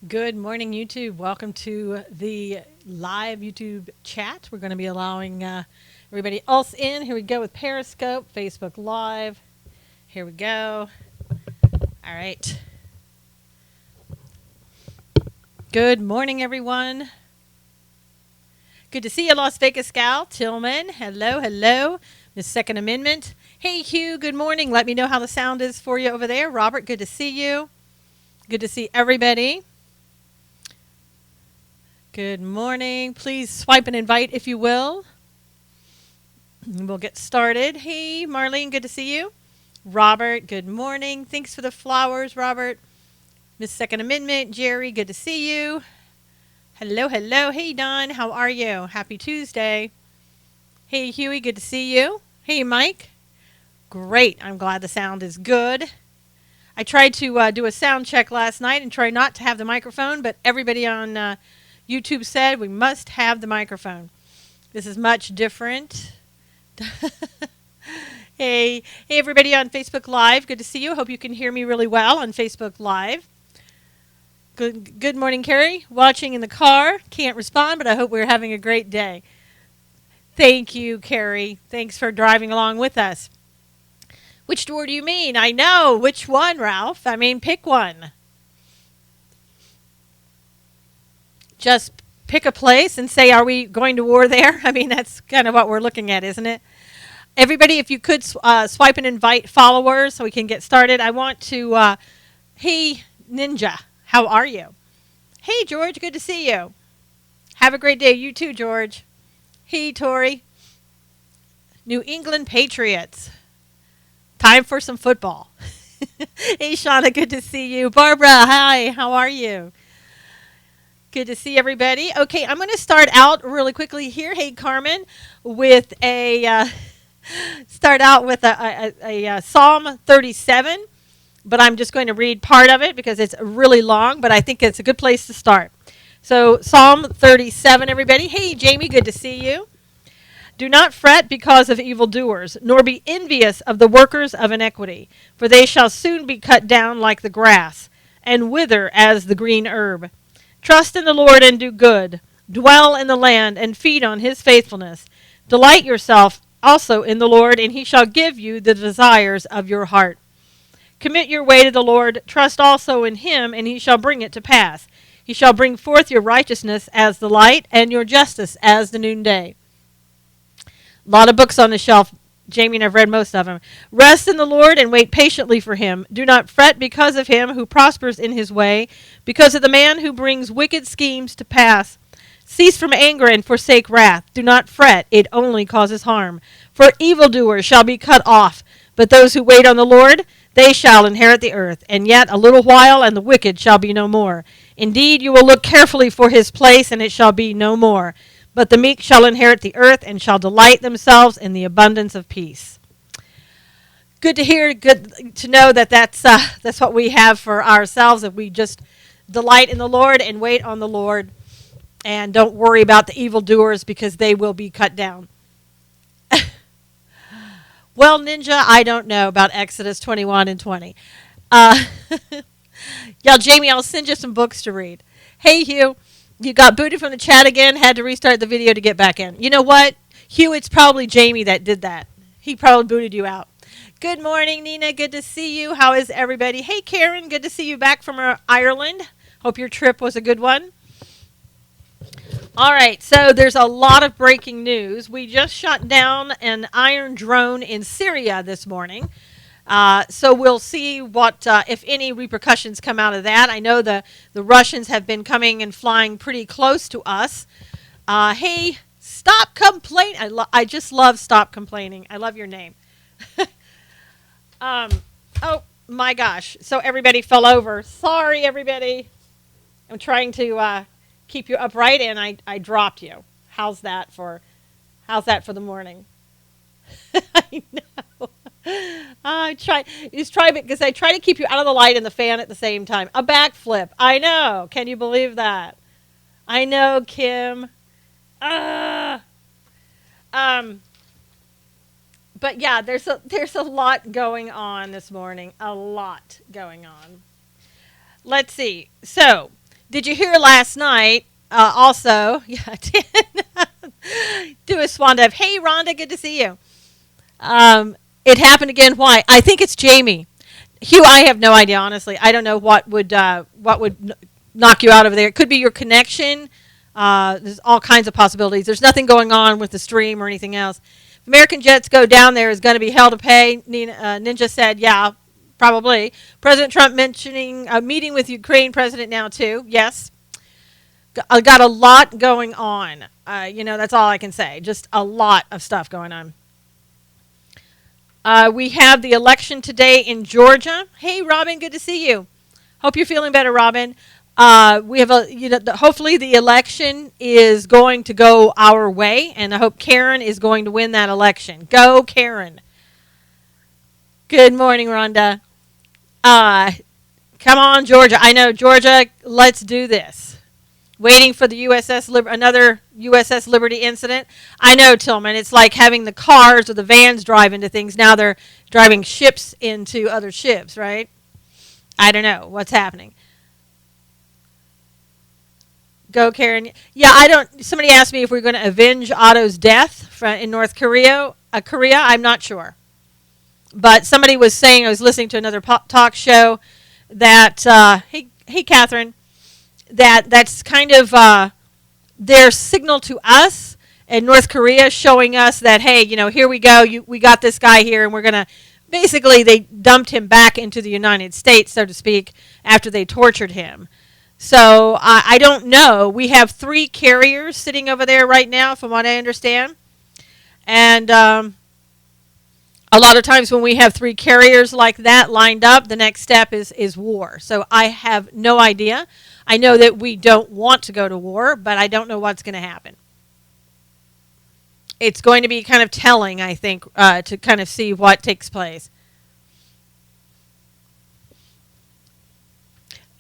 Good morning, YouTube. Welcome to the live YouTube chat. We're going to be allowing everybody else in. Here we go with Periscope, Facebook Live. Here we go. All right. Good morning, everyone. Good to see you, Las Vegas gal. Tillman, hello, hello. Miss Second Amendment. Hey, Hugh, good morning. Let me know how the sound is for you over there. Robert, good to see you. Good to see everybody. Good morning. Please swipe and invite if you will. And we'll get started. Hey, Marlene, good to see you. Robert, good morning. Thanks for the flowers, Robert. Miss Second Amendment, Jerry, good to see you. Hello, hello. Hey, Don, how are you? Happy Tuesday. Hey, Huey, good to see you. Hey, Mike. Great. I'm glad the sound is good. I tried to do a sound check last night and try not to have the microphone, but everybody on YouTube said we must have the microphone. This is much different. Hey everybody on Facebook Live. Good to see you. Hope you can hear me really well on Facebook Live. Good morning, Carrie. Watching in the car. Can't respond, but I hope we're having a great day. Thank you, Carrie. Thanks for driving along with us. Which door do you mean? I know. Which one, Ralph? I mean, pick one. Just pick a place and say, are we going to war there? I mean, that's kind of what we're looking at, isn't it? Everybody, if you could swipe and invite followers so we can get started. I want to, hey, Ninja, how are you? Hey, George, good to see you. Have a great day. You too, George. Hey, Tori. New England Patriots. Time for some football. Hey, Shauna, good to see you. Barbara, hi, how are you? Good to see everybody. Okay, I'm going to start out really quickly here. Hey, Carmen, with a Psalm 37, but I'm just going to read part of it because it's really long, but I think it's a good place to start. So Psalm 37, everybody. Hey, Jamie, good to see you. Do not fret because of evildoers, nor be envious of the workers of iniquity, for they shall soon be cut down like the grass, and wither as the green herb. Trust in the Lord and do good. Dwell in the land and feed on his faithfulness. Delight yourself also in the Lord, and he shall give you the desires of your heart. Commit your way to the Lord. Trust also in him, and he shall bring it to pass. He shall bring forth your righteousness as the light, and your justice as the noonday. A lot of books on the shelf. Jamie and I've read most of them. Rest in the Lord and wait patiently for him. Do not fret because of him who prospers in his way, because of the man who brings wicked schemes to pass. Cease from anger and forsake wrath. Do not fret, it only causes harm. For evildoers shall be cut off, but those who wait on the Lord, they shall inherit the earth. And yet a little while, and the wicked shall be no more. Indeed, you will look carefully for his place, and it shall be no more. But the meek shall inherit the earth and shall delight themselves in the abundance of peace. Good to hear, good to know that that's what we have for ourselves, that we just delight in the Lord and wait on the Lord and don't worry about the evildoers because they will be cut down. Well, Ninja, I don't know about Exodus 21 and 20. Yeah, Jamie, I'll send you some books to read. Hey, Hugh. You got booted from the chat again, had to restart the video to get back in. You know what? Hugh, it's probably Jamie that did that. He probably booted you out. Good morning, Nina. Good to see you. How is everybody? Hey, Karen. Good to see you back from Ireland. Hope your trip was a good one. All right, so there's a lot of breaking news. We just shot down an Iron drone in Syria this morning. So we'll see what, if any, repercussions come out of that. I know the Russians have been coming and flying pretty close to us. Hey, stop complaining. I just love stop complaining. I love your name. Oh, my gosh. So everybody fell over. Sorry, everybody. I'm trying to keep you upright, and I dropped you. How's that for the morning? I know. I try because I try to keep you out of the light and the fan at the same time. A backflip. I know. Can you believe that? I know, Kim. But yeah, there's a lot going on this morning. A lot going on. Let's see. So, Did you hear last night? Also, yeah, do a swan dive. Hey, Rhonda, good to see you. It happened again. Why? I think it's Jamie. Hugh, I have no idea. Honestly, I don't know what would knock you out over there. It could be your connection. There's all kinds of possibilities. There's nothing going on with the stream or anything else. If American jets go down there, is going to be hell to pay. Ninja said, yeah, probably. President Trump mentioning a meeting with Ukraine president now too. Yes, got a lot going on. That's all I can say. Just a lot of stuff going on. We have the election today in Georgia. Hey, Robin, good to see you. Hope you're feeling better, Robin. We have hopefully the election is going to go our way, and I hope Karen is going to win that election. Go, Karen. Good morning, Rhonda. Come on, Georgia. I know, Georgia, let's do this. Waiting for the another USS Liberty incident. I know, Tillman, it's like having the cars or the vans drive into things. Now they're driving ships into other ships, right? I don't know what's happening. Go, Karen. Yeah, somebody asked me if we're going to avenge Otto's death in North Korea. I'm not sure. But somebody was saying, I was listening to another talk show, that, hey, Catherine, that's kind of their signal to us in North Korea, showing us that, hey, here we go. We got this guy here, and we're going to, basically, they dumped him back into the United States, so to speak, after they tortured him. So I don't know. We have 3 carriers sitting over there right now, from what I understand. And a lot of times when we have 3 carriers like that lined up, the next step is war. So I have no idea. I know that we don't want to go to war, but I don't know what's going to happen. It's going to be kind of telling, I think, to kind of see what takes place.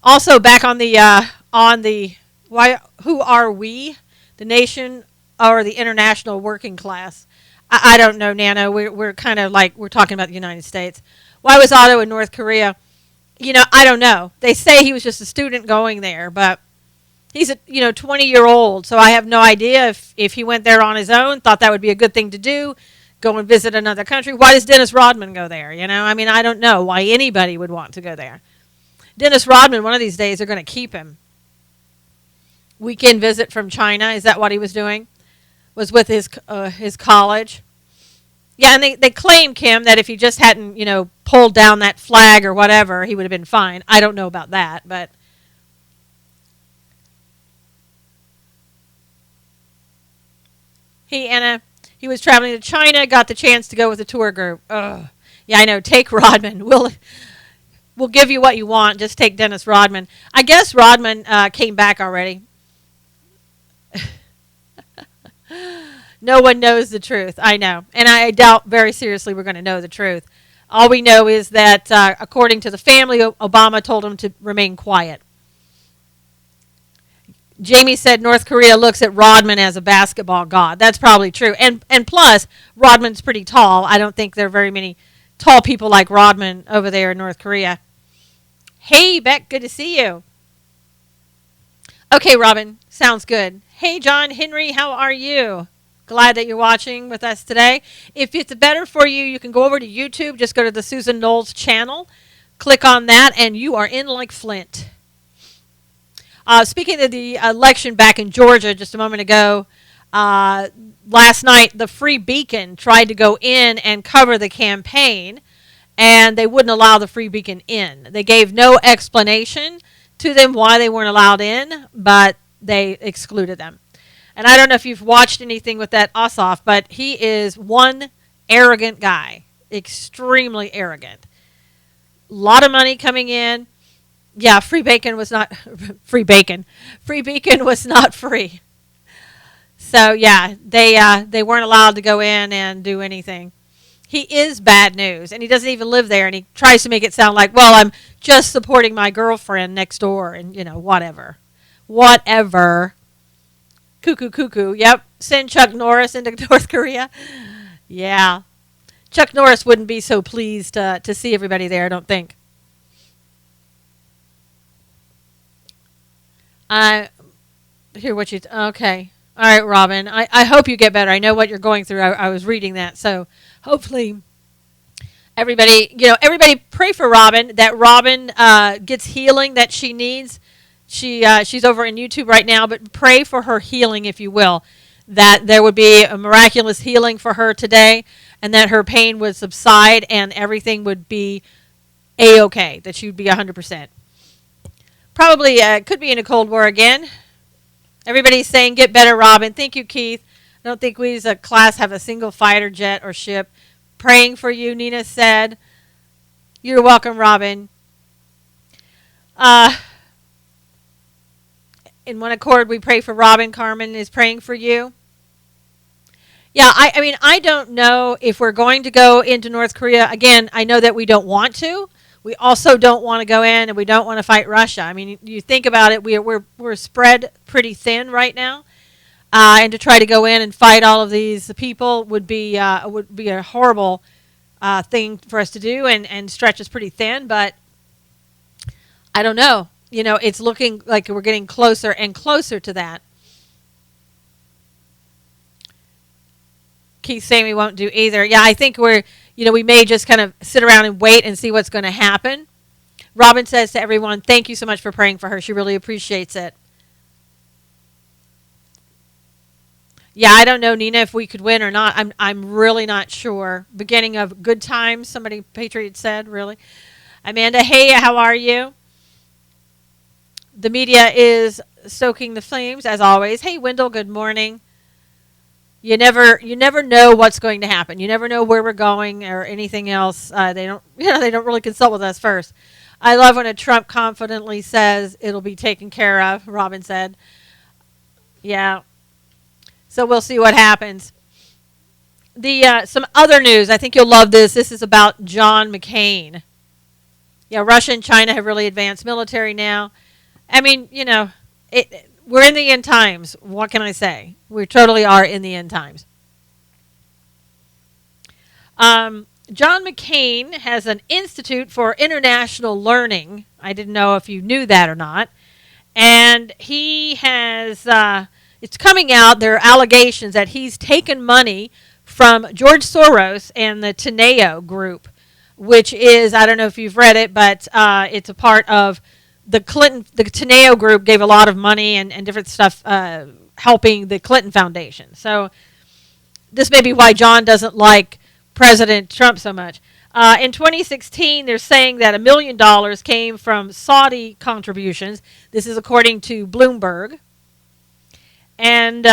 Also, back on the why? Who are we? The nation or the international working class? I don't know, Nano. We're kind of like we're talking about the United States. Why was Otto in North Korea? I don't know. They say he was just a student going there, but he's a 20-year-old. So I have no idea if he went there on his own, thought that would be a good thing to do, go and visit another country. Why does Dennis Rodman go there? I don't know why anybody would want to go there. Dennis Rodman, one of these days, they're going to keep him. Weekend visit from China. Is that what he was doing? Was with his college. Yeah, and they claim, Kim, that if he just hadn't, pulled down that flag or whatever, he would have been fine. I don't know about that, but... Anna, he was traveling to China, got the chance to go with a tour group. Ugh. Yeah, I know. Take Rodman. We'll give you what you want. Just take Dennis Rodman. I guess Rodman came back already. No one knows the truth. I know. And I doubt very seriously we're going to know the truth. All we know is that, according to the family, Obama told him to remain quiet. Jamie said North Korea looks at Rodman as a basketball god. That's probably true. And plus, Rodman's pretty tall. I don't think there are very many tall people like Rodman over there in North Korea. Hey, Beck, good to see you. Okay, Robin, sounds good. Hey, John Henry, how are you? Glad that you're watching with us today. If it's better for you, you can go over to YouTube. Just go to the Susan Knowles channel. Click on that, and you are in like Flint. Speaking of the election back in Georgia just a moment ago, last night the Free Beacon tried to go in and cover the campaign, and they wouldn't allow the Free Beacon in. They gave no explanation to them why they weren't allowed in, but they excluded them. And I don't know if you've watched anything with that Ossoff, but he is one arrogant guy, extremely arrogant. A lot of money coming in. Yeah, free bacon was not free bacon. Free Beacon was not free. So yeah, they weren't allowed to go in and do anything. He is bad news, and he doesn't even live there, and he tries to make it sound like, well, I'm just supporting my girlfriend next door, and whatever. Cuckoo. Yep. Send Chuck Norris into North Korea. Yeah. Chuck Norris wouldn't be so pleased to see everybody there, I don't think. I hear what you. Okay. All right, Robin. I hope you get better. I know what you're going through. I was reading that. So hopefully everybody pray for Robin, that Robin gets healing that she needs. She's over in YouTube right now, but pray for her healing, if you will, that there would be a miraculous healing for her today, and that her pain would subside and everything would be A-okay, that she would be 100%. Probably could be in a Cold War again. Everybody's saying, get better, Robin. Thank you, Keith. I don't think we as a class have a single fighter jet or ship. Praying for you, Nina said. You're welcome, Robin. In one accord, we pray for Robin. Carmen is praying for you. Yeah, I mean, I don't know if we're going to go into North Korea. Again, I know that we don't want to. We also don't want to go in, and we don't want to fight Russia. I mean, you think about it, we're spread pretty thin right now. And to try to go in and fight all of these people would be a horrible thing for us to do, and stretch us pretty thin. But I don't know. It's looking like we're getting closer and closer to that. Keith saying we won't do either. Yeah, I think we may just kind of sit around and wait and see what's going to happen. Robin says to everyone, thank you so much for praying for her. She really appreciates it. Yeah, I don't know, Nina, if we could win or not. I'm really not sure. Beginning of good times, somebody, Patriot said, really. Amanda, hey, how are you? The media is stoking the flames, as always. Hey, Wendell, good morning. You never know what's going to happen. You never know where we're going or anything else. They don't really consult with us first. I love when a Trump confidently says it'll be taken care of, Robin said. Yeah. So we'll see what happens. Some other news. I think you'll love this. This is about John McCain. Yeah, Russia and China have really advanced military now. I mean, we're in the end times. What can I say? We totally are in the end times. John McCain has an Institute for International Learning. I didn't know if you knew that or not. And he has... it's coming out, there are allegations that he's taken money from George Soros and the Teneo Group, which is, I don't know if you've read it, but it's a part of the Teneo Group gave a lot of money and different stuff helping the Clinton Foundation. So this may be why John doesn't like President Trump so much. In 2016, they're saying that $1 million came from Saudi contributions. This is according to Bloomberg. And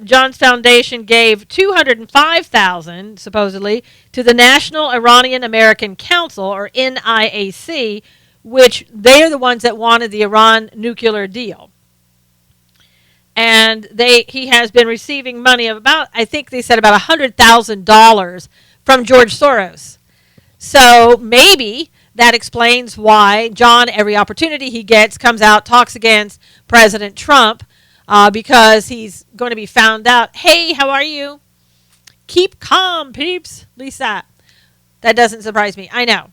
John's foundation gave $205,000 supposedly to the National Iranian American Council, or NIAC, which they're the ones that wanted the Iran nuclear deal. And he has been receiving money of about, I think they said about $100,000 from George Soros. So maybe that explains why John, every opportunity he gets, comes out, talks against President Trump. Because he's going to be found out. Hey, how are you? Keep calm, peeps. Lisa. That doesn't surprise me. I know.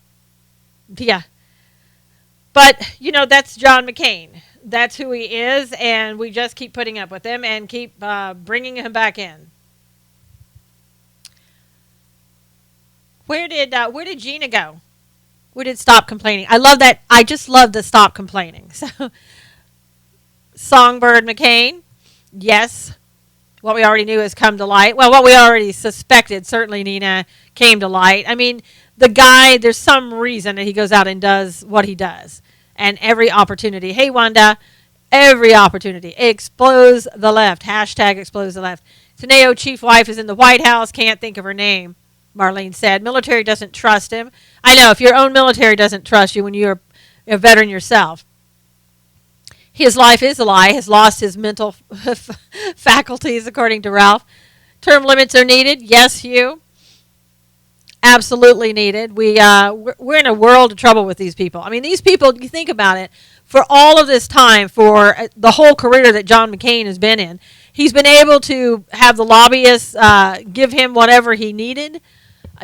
Yeah. But, that's John McCain. That's who he is, and we just keep putting up with him and keep bringing him back in. Where did Gina go? We did stop complaining. I love that. I just love the stop complaining. So... Songbird McCain, yes. What we already knew has come to light. Well, what we already suspected, certainly, Nina, came to light. I mean, the guy, there's some reason that he goes out and does what he does. And every opportunity. Hey, Wanda, every opportunity. Expose the left. Hashtag expose the left. Teneo chief wife is in the White House. Can't think of her name, Marlene said. Military doesn't trust him. I know, if your own military doesn't trust you when you're a veteran yourself. His life is a lie, has lost his mental faculties, according to Ralph. Term limits are needed. Yes, Hugh. Absolutely needed. We're in a world of trouble with these people. I mean, these people, you think about it, for all of this time, for the whole career that John McCain has been in, he's been able to have the lobbyists give him whatever he needed,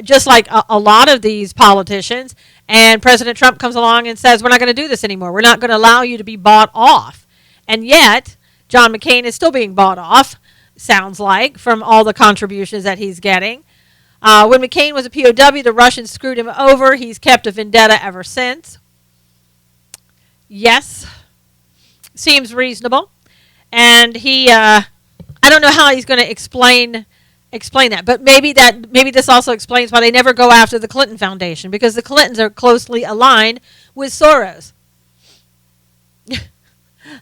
just like a lot of these politicians. And President Trump comes along and says, we're not going to do this anymore. We're not going to allow you to be bought off. And yet, John McCain is still being bought off, sounds like, from all the contributions that he's getting. When McCain was a POW, the Russians screwed him over. He's kept a vendetta ever since. Yes, seems reasonable. And I don't know how he's going to explain that, but maybe this also explains why they never go after the Clinton Foundation, because the Clintons are closely aligned with Soros.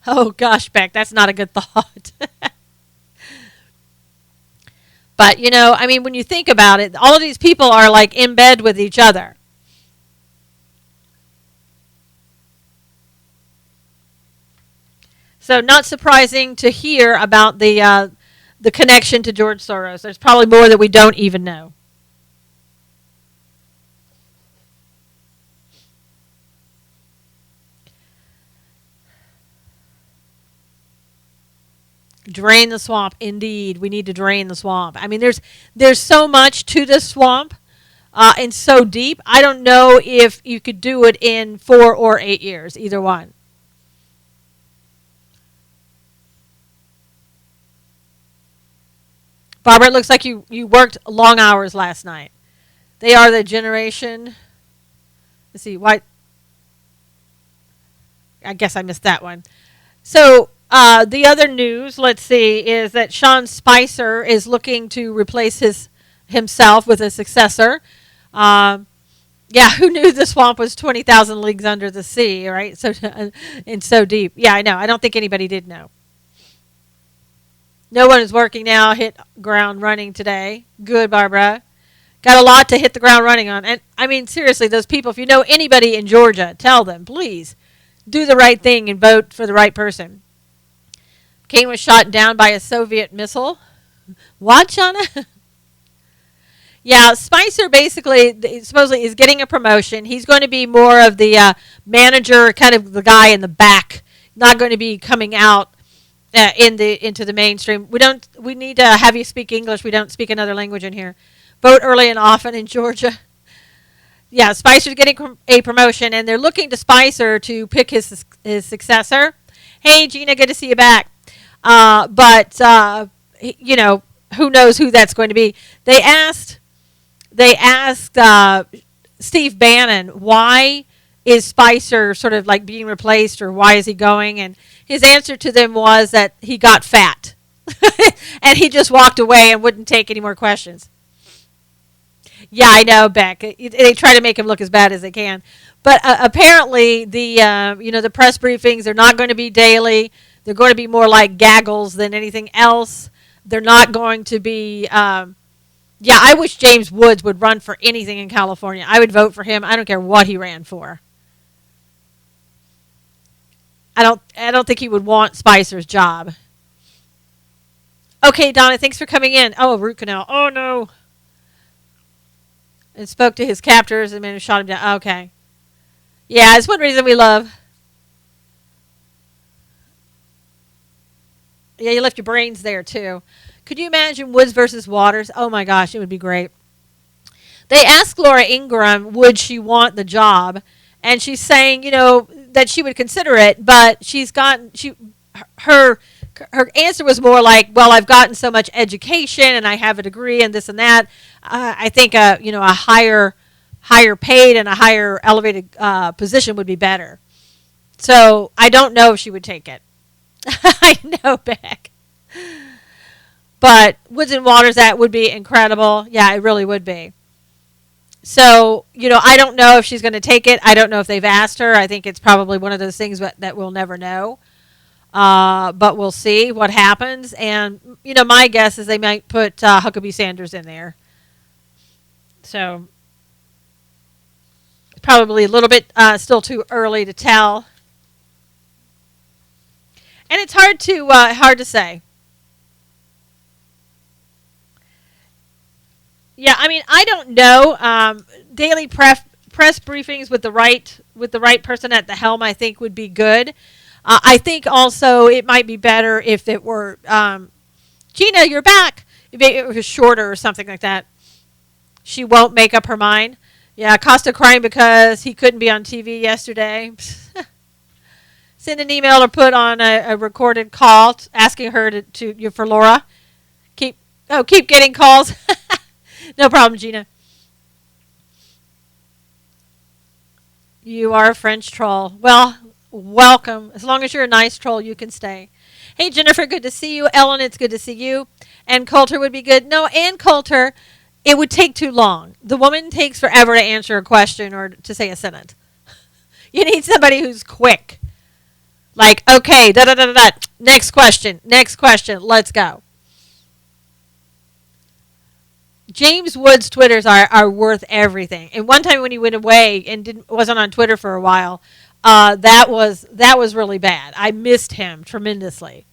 Oh gosh, Beck, that's not a good thought. But I mean, when you think about it, all of these people are like in bed with each other. So not surprising to hear about the connection to George Soros. There's probably more that we don't even know. Drain the swamp. Indeed, we need to drain the swamp. I mean, there's so much to this swamp, and so deep. I don't know if you could do it in 4 or 8 years, either one. Barbara, it looks like you worked long hours last night. They are the generation. Let's see, why? I guess I missed that one. So the other news, let's see, is that Sean Spicer is looking to replace himself with a successor. Yeah, who knew the swamp was 20,000 leagues under the sea, right? So and so deep. Yeah, I know. I don't think anybody did know. No one is working now. Hit ground running today. Good, Barbara. Got a lot to hit the ground running on. And I mean, seriously, those people, if you know anybody in Georgia, tell them, please, do the right thing and vote for the right person. Kane was shot down by a Soviet missile. What, Shauna? Yeah, Spicer basically, supposedly, is getting a promotion. He's going to be more of the manager, kind of the guy in the back, not going to be coming out into the mainstream. We need to have you speak English. We don't speak another language in here. Vote early and often in Georgia. Yeah, Spicer's getting a promotion, and they're looking to Spicer to pick his successor. Hey, Gina, good to see you back. But who knows who that's going to be? They asked Steve Bannon, why is Spicer sort of like being replaced, or why is he going? And his answer to them was that he got fat. And he just walked away and wouldn't take any more questions. Yeah, I know, Beck. They try to make him look as bad as they can. But apparently the press briefings, they're not going to be daily. They're going to be more like gaggles than anything else. They're not going to be... I wish James Woods would run for anything in California. I would vote for him. I don't care what he ran for. I don't think he would want Spicer's job. Okay, Donna, thanks for coming in. Oh, root canal. Oh, no. And spoke to his captors and then shot him down. Okay. Yeah, it's one reason we love. Yeah, you left your brains there, too. Could you imagine Woods versus Waters? Oh, my gosh, it would be great. They asked Laura Ingraham, would she want the job? And she's saying, that she would consider it, but her answer was more like, well, I've gotten so much education and I have a degree and this and that. I think a higher paid and a higher elevated position would be better. So I don't know if she would take it. I know, Beck. But Woods and Waters, that would be incredible. Yeah, it really would be. So, I don't know if she's going to take it. I don't know if they've asked her. I think it's probably one of those things that we'll never know. But we'll see what happens. And, my guess is they might put Huckabee Sanders in there. So, probably a little bit still too early to tell. And it's hard to say. Yeah, I mean, I don't know. Daily press briefings with the right person at the helm, I think, would be good. I think also it might be better if it were, Gina, you're back. If it was shorter or something like that. She won't make up her mind. Yeah, Costa crying because he couldn't be on TV yesterday. send an email or put on a recorded call asking her to for Laura. Keep getting calls. No problem, Gina. You are a French troll. Well, welcome. As long as you're a nice troll, you can stay. Hey, Jennifer, good to see you. Ellen, it's good to see you. Ann Coulter would be good. No, Ann Coulter, it would take too long. The woman takes forever to answer a question or to say a sentence. You need somebody who's quick. Like, okay, da-da-da-da-da. Next question, let's go. James Wood's Twitters are worth everything. And one time when he went away and wasn't on Twitter for a while, that was really bad. I missed him tremendously.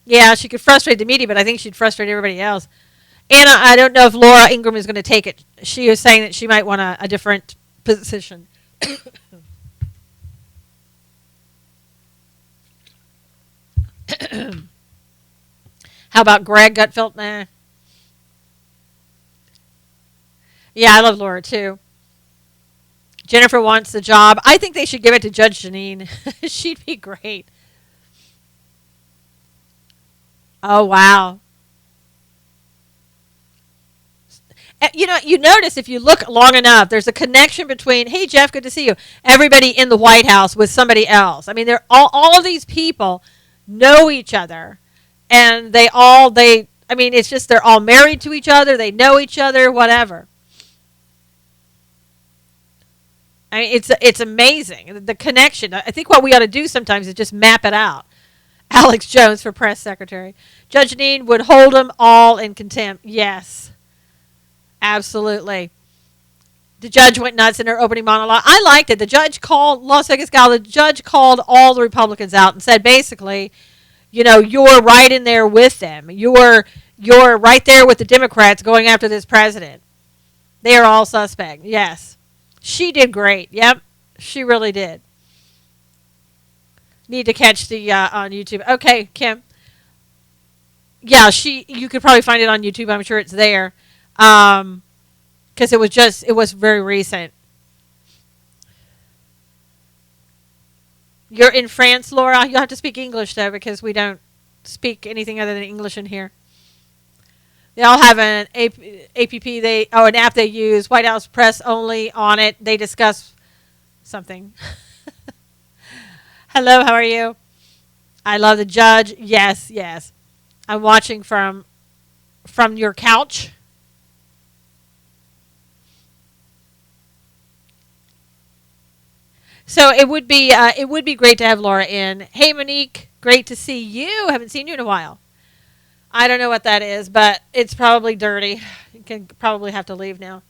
Yeah, she could frustrate the media, but I think she'd frustrate everybody else. And I don't know if Laura Ingraham is going to take it. She was saying that she might want a different position. How about Greg Gutfeld? Nah. Yeah, I love Laura too. Jennifer wants the job. I think they should give it to Judge Janine. She'd be great. Oh, wow. You notice if you look long enough, there's a connection between, hey, Jeff, good to see you, everybody in the White House with somebody else. I mean, they're all of these people know each other, and it's just they're all married to each other, they know each other, whatever. I mean, it's amazing, the connection. I think what we ought to do sometimes is just map it out. Alex Jones for press secretary. Judge Janine would hold them all in contempt. Yes, absolutely. The judge went nuts in her opening monologue. I liked it. The judge called Las Vegas Gal. The judge called all the Republicans out and said basically, you're right in there with them. You're right there with the Democrats going after this president. They are all suspect. Yes. She did great. Yep. She really did. Need to catch the on YouTube. Okay, Kim. Yeah, you could probably find it on YouTube. I'm sure it's there. Because it was very recent. You're in France, Laura. You'll have to speak English though, because we don't speak anything other than English in here. They all have an an app they use. White House Press only on it. They discuss something. Hello, how are you? I love the judge. Yes. I'm watching from your couch. So it would be great to have Laura in. Hey, Monique, great to see you. Haven't seen you in a while. I don't know what that is, but it's probably dirty. You can probably have to leave now.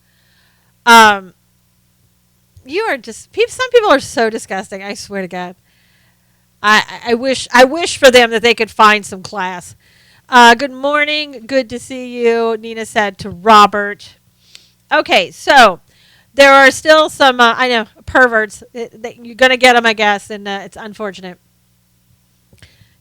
You are just some people are so disgusting. I swear to God. I wish for them that they could find some class. Good morning. Good to see you. Nina said to Robert. Okay, so there are still some I know perverts. You're gonna get them, I guess, and it's unfortunate.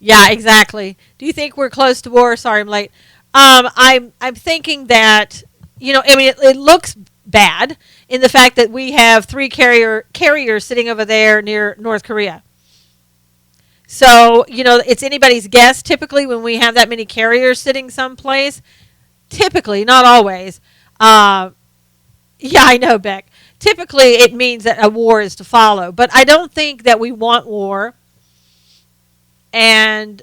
Yeah, exactly. Do you think we're close to war? Sorry, I'm late. I'm thinking that I mean it looks bad in the fact that we have 3 carriers sitting over there near North Korea. So it's anybody's guess. Typically, when we have that many carriers sitting someplace, typically, not always. Yeah, I know, Beck. Typically, it means that a war is to follow. But I don't think that we want war. And,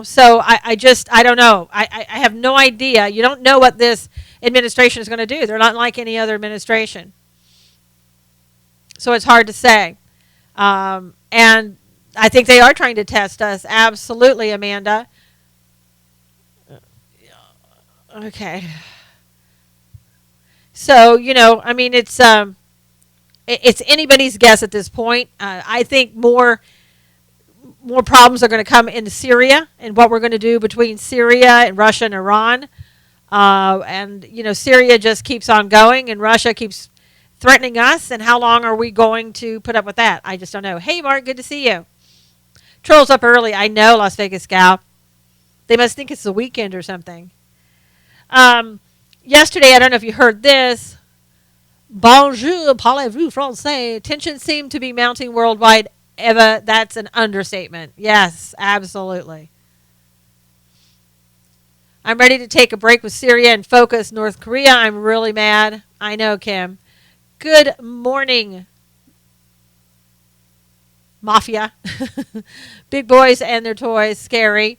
so I don't know. I have no idea. You don't know what this administration is going to do. They're not like any other administration. So it's hard to say. And I think they are trying to test us. Absolutely, Amanda. Okay. So, I mean, it's anybody's guess at this point. I think more problems are going to come into Syria and what we're going to do between Syria and Russia and Iran. And Syria just keeps on going and Russia keeps threatening us. And how long are we going to put up with that? I just don't know. Hey, Mark, good to see you. Trolls up early. I know, Las Vegas Gal. They must think it's the weekend or something. Yesterday, I don't know if you heard this. Bonjour, parlez-vous français? Tensions seem to be mounting worldwide. Eva, that's an understatement. Yes, absolutely. I'm ready to take a break with Syria and focus North Korea. I'm really mad. I know, Kim. Good morning, Mafia. Big boys and their toys. Scary.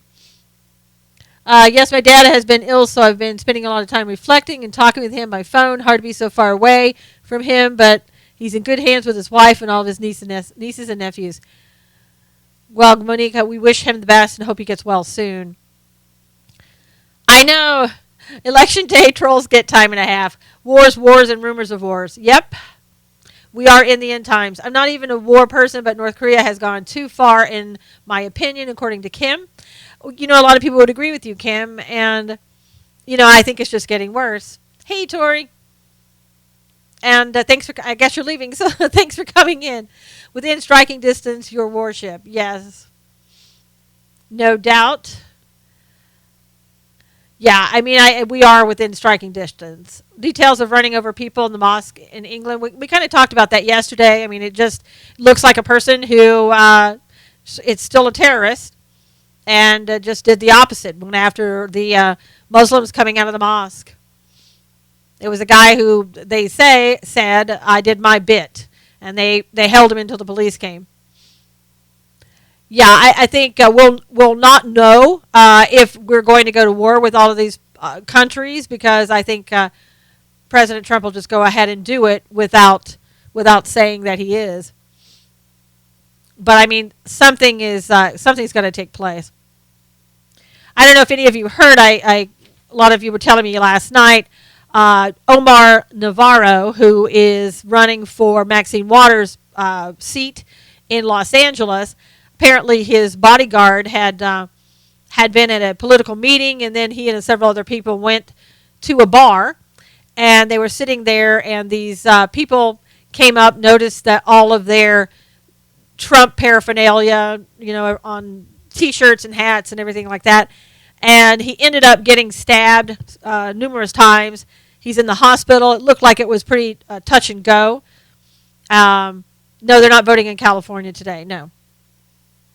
Yes, my dad has been ill, so I've been spending a lot of time reflecting and talking with him by phone. Hard to be so far away from him, but he's in good hands with his wife and all of his nieces and nephews. Well, Monica, we wish him the best and hope he gets well soon. I know. Election day trolls get time and a half. Wars, wars, and rumors of wars. Yep. We are in the end times. I'm not even a war person, but North Korea has gone too far, in my opinion, according to Kim. You know, a lot of people would agree with you, Kim, and, you know, I think it's just getting worse. Hey, Tori. And thanks for, I guess you're leaving, so thanks for coming in. Within striking distance, your warship. Yes. No doubt. Yeah, I mean, we are within striking distance. Details of running over people in the mosque in England. We kind of talked about that yesterday. I mean, it just looks like a person who it's still a terrorist and just did the opposite. Went after the Muslims coming out of the mosque. It was a guy who they said, I did my bit. And they held him until the police came. Yeah, I think we'll not know if we're going to go to war with all of these countries, because I think President Trump will just go ahead and do it without saying that he is. But I mean, something's going to take place. I don't know if any of you heard. A lot of you were telling me last night. Omar Navarro, who is running for Maxine Waters' seat in Los Angeles. Apparently, his bodyguard had been at a political meeting, and then he and several other people went to a bar, and they were sitting there, and these people came up, noticed that all of their Trump paraphernalia, you know, on T-shirts and hats and everything like that, and he ended up getting stabbed numerous times. He's in the hospital. It looked like it was pretty touch and go. No, they're not voting in California today. No.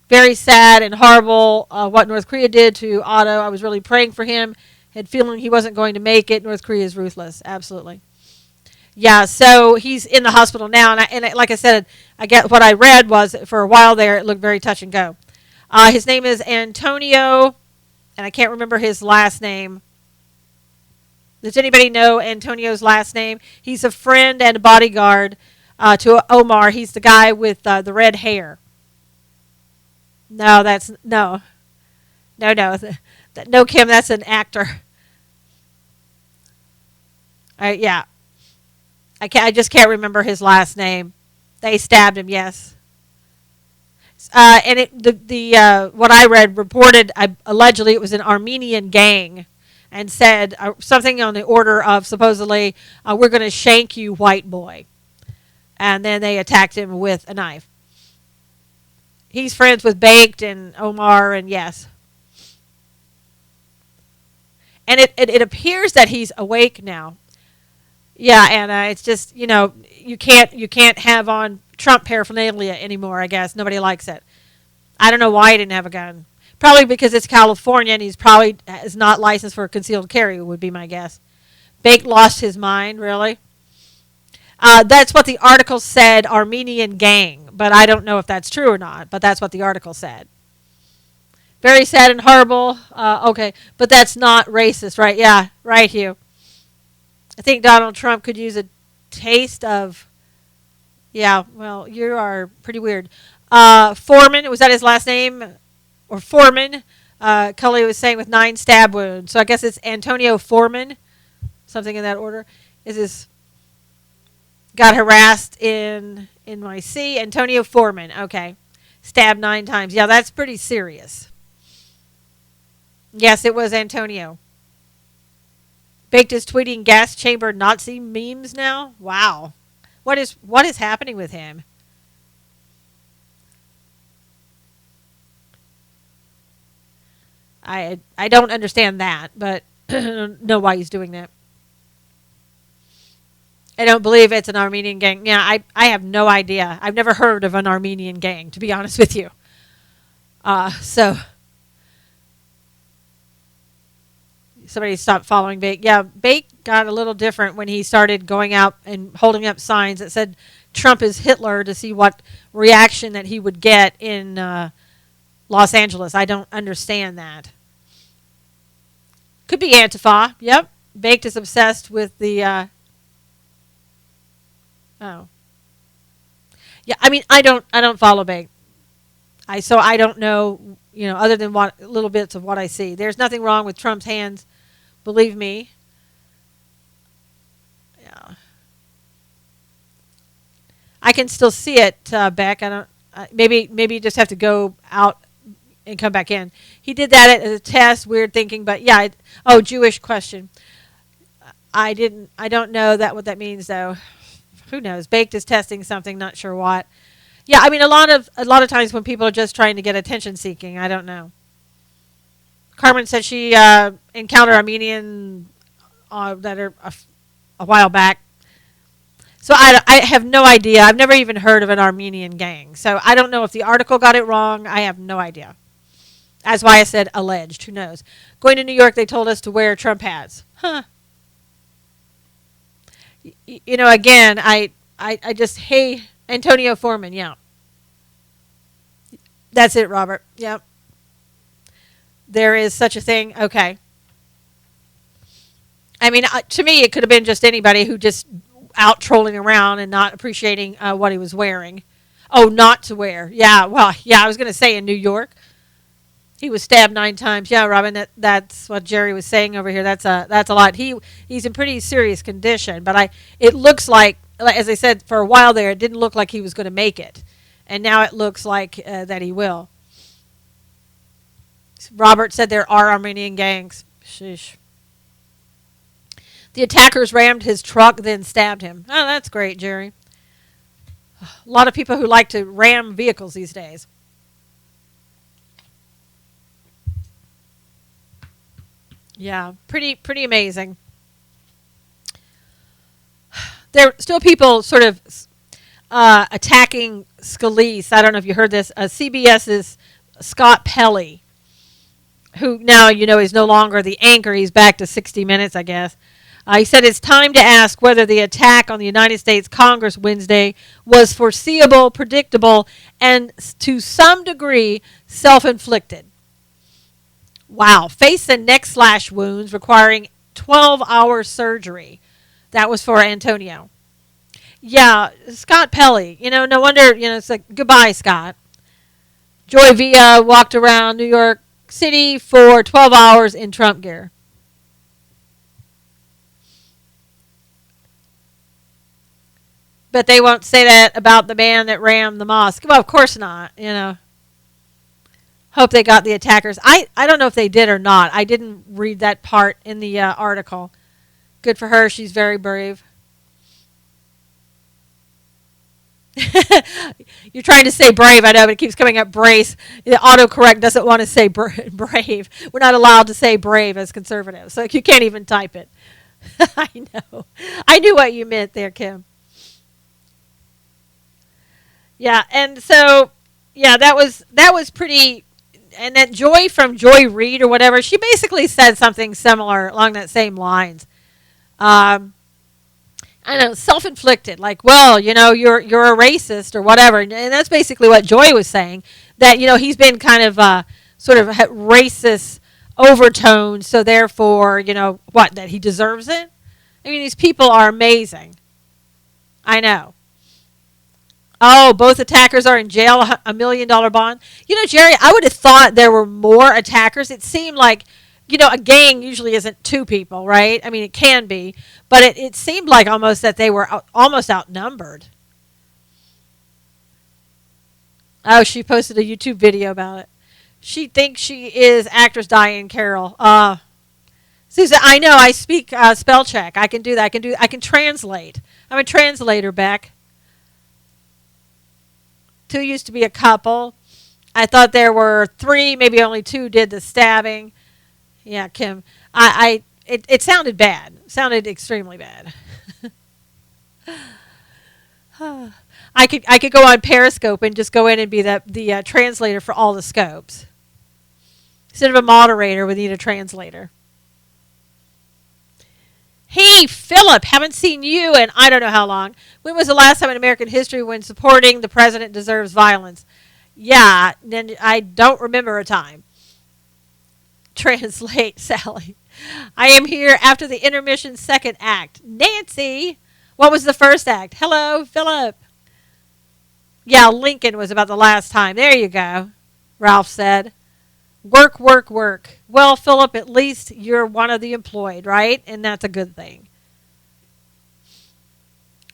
Very sad and horrible what North Korea did to Otto. I was really praying for him. Had feeling he wasn't going to make it. North Korea is ruthless. Absolutely. Yeah, so he's in the hospital now. And like I said, I get what I read was for a while there, it looked very touch and go. His name is Antonio, and I can't remember his last name. Does anybody know Antonio's last name? He's a friend and a bodyguard to Omar. He's the guy with the red hair. No, that's no, no, Kim. That's an actor. Yeah, I just can't remember his last name. They stabbed him. Yes. And the what I read reported allegedly it was an Armenian gang, and said something on the order of supposedly we're going to shank you, white boy, and then they attacked him with a knife. He's friends with Baked and Omar, and yes. And it appears that he's awake now. Yeah, and it's just, you know, you can't have on Trump paraphernalia anymore, I guess. Nobody likes it. I don't know why he didn't have a gun. Probably because it's California and he's probably is not licensed for concealed carry, would be my guess. Baked lost his mind, really. That's what the article said, Armenian gang. But I don't know if that's true or not. But that's what the article said. Very sad and horrible. Okay, but that's not racist, right? Yeah, right, Hugh. I think Donald Trump could use a taste of... Yeah, well, you are pretty weird. Foreman, was that his last name? Or Foreman? Cully was saying with 9 stab wounds. So I guess it's Antonio Foreman. Something in that order. Is this... Got harassed in NYC. Antonio Foreman. Okay. Stabbed 9 times. Yeah, that's pretty serious. Yes, it was Antonio. Baked is tweeting gas chamber Nazi memes now. Wow. What is happening with him? I don't understand that, but I don't know why he's doing that. I don't believe it's an Armenian gang. Yeah, I have no idea. I've never heard of an Armenian gang, to be honest with you. So somebody stopped following Bake. Yeah, Bake got a little different when he started going out and holding up signs that said Trump is Hitler to see what reaction that he would get in Los Angeles. I don't understand that. Could be Antifa. Yep. Baked is obsessed with the. Oh. Yeah, I mean, I don't follow Baked. So I don't know, other than what little bits of what I see. There's nothing wrong with Trump's hands, believe me. Yeah. I can still see it, Beck. I don't. Maybe you just have to go out and come back in. He did that as a test. Weird thinking, but yeah. Jewish question. I don't know what that means though. Who knows? Baked is testing something. Not sure what. Yeah, I mean a lot of times when people are just trying to get attention seeking. I don't know. Carmen said she encountered Armenian that are a while back. So I have no idea. I've never even heard of an Armenian gang. So I don't know if the article got it wrong. I have no idea. That's why I said alleged. Who knows? Going to New York, they told us to wear Trump hats. Huh. Again, I just, hey, Antonio Foreman, yeah. That's it, Robert. Yep. There is such a thing. Okay. I mean, to me, it could have been just anybody who just out trolling around and not appreciating what he was wearing. Oh, not to wear. Yeah, well, yeah, I was going to say in New York. He was stabbed 9 times. Yeah, Robin, that's what Jerry was saying over here. That's a lot. He's in pretty serious condition, but it looks like, as I said, for a while there, it didn't look like he was going to make it. And now it looks like that he will. Robert said there are Armenian gangs. Sheesh. The attackers rammed his truck, then stabbed him. Oh, that's great, Jerry. A lot of people who like to ram vehicles these days. Yeah, pretty amazing. There are still people sort of attacking Scalise. I don't know if you heard this. CBS's Scott Pelley, who now is no longer the anchor. He's back to 60 Minutes, I guess. He said it's time to ask whether the attack on the United States Congress Wednesday was foreseeable, predictable, and to some degree self-inflicted. Wow. Face and neck slash wounds requiring 12-hour surgery. That was for Antonio. Yeah, Scott Pelley. No wonder, it's like, goodbye, Scott. Joy Villa walked around New York City for 12 hours in Trump gear. But they won't say that about the man that rammed the mosque. Well, of course not, Hope they got the attackers. I don't know if they did or not. I didn't read that part in the article. Good for her. She's very brave. You're trying to say brave, I know, but it keeps coming up brace. The autocorrect doesn't want to say brave. We're not allowed to say brave as conservatives, so you can't even type it. I know. I knew what you meant there, Kim. Yeah, and so, yeah, that was pretty. And that Joy from Joy Reid or whatever, she basically said something similar along that same lines. I know, self-inflicted, like, well, you're a racist or whatever, and that's basically what Joy was saying. That he's been kind of sort of racist overtones, so therefore, that he deserves it. I mean, these people are amazing. I know. Oh, both attackers are in jail, $1 million bond. Jerry, I would have thought there were more attackers. It seemed like, a gang usually isn't 2 people, right? I mean, it can be. But it seemed like almost that they were almost outnumbered. Oh, she posted a YouTube video about it. She thinks she is actress Diane Carroll. Susan, I know. I speak spell check. I can do that. I can translate. I'm a translator, Beck. 2 used to be a couple. I thought there were 3, maybe only 2 did the stabbing. Yeah, Kim. It sounded bad. It sounded extremely bad. I could go on Periscope and just go in and be the translator for all the scopes. Instead of a moderator, we need a translator. Hey, Philip, haven't seen you in I don't know how long. When was the last time in American history when supporting the president deserves violence? Yeah, then I don't remember a time. Translate, Sally. I am here after the intermission second act. Nancy, what was the first act? Hello, Philip. Yeah, Lincoln was about the last time. There you go, Ralph said. Work, work, work. Well, Philip, at least you're one of the employed, right? And that's a good thing.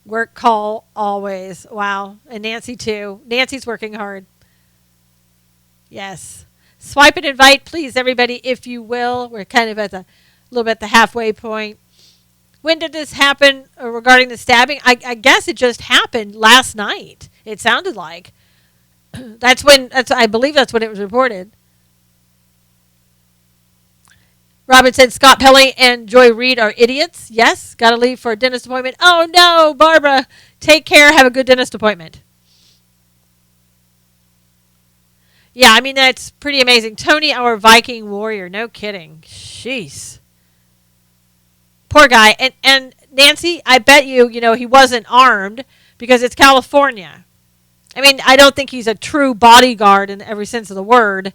Work call always. Wow. And Nancy, too. Nancy's working hard. Yes. Swipe and invite, please, everybody, if you will. We're kind of at a little bit at the halfway point. When did this happen regarding the stabbing? I guess it just happened last night. It sounded like. I believe that's when it was reported. Robin said Scott Pelley and Joy Reid are idiots. Yes, got to leave for a dentist appointment. Oh, no, Barbara. Take care. Have a good dentist appointment. Yeah, I mean, that's pretty amazing. Tony, our Viking warrior. No kidding. Jeez. Poor guy. And Nancy, I bet you, he wasn't armed because it's California. I mean, I don't think he's a true bodyguard in every sense of the word.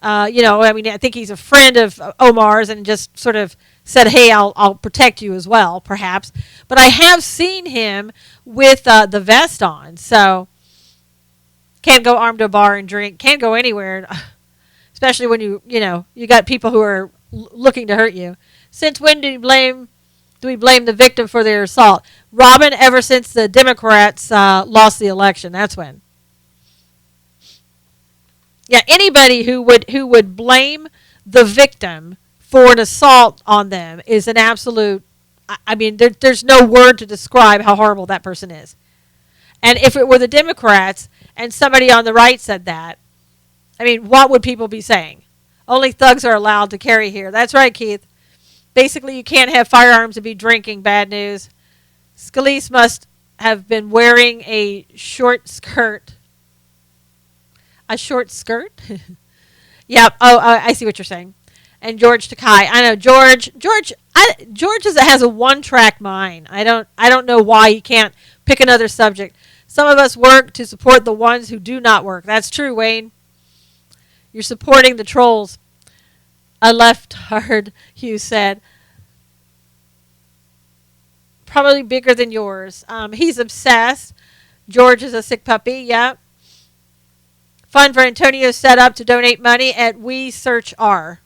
I think he's a friend of Omar's and just sort of said, hey, I'll protect you as well, perhaps. But I have seen him with the vest on, so can't go armed to a bar and drink, can't go anywhere, especially when you got people who are looking to hurt you. Since when do we blame the victim for their assault? Robin, ever since the Democrats lost the election, that's when. Yeah, anybody who would blame the victim for an assault on them is an absolute. I mean, there's no word to describe how horrible that person is. And if it were the Democrats and somebody on the right said that, I mean, what would people be saying? Only thugs are allowed to carry here. That's right, Keith. Basically, you can't have firearms and be drinking. Bad news. Scalise must have been wearing a short skirt. A short skirt? Yeah. Oh, I see what you're saying. And George Takai. I know George has a one-track mind. I don't know why he can't pick another subject. Some of us work to support the ones who do not work. That's true, Wayne. You're supporting the trolls. A left-hard, Hugh said. Probably bigger than yours. He's obsessed. George is a sick puppy. Yeah. Fund for Antonio set up to donate money at We Search R.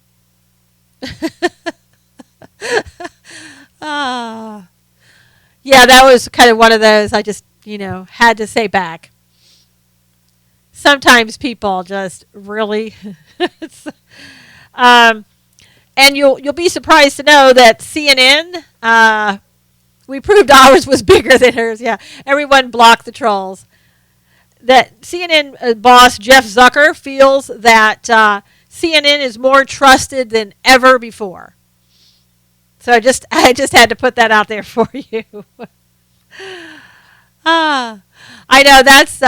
Yeah, that was kind of one of those I just, had to say back. Sometimes people just really... and you'll be surprised to know that CNN, we proved ours was bigger than hers. Yeah, everyone blocked the trolls. That CNN boss Jeff Zucker feels that CNN is more trusted than ever before. So I just had to put that out there for you. I know that's.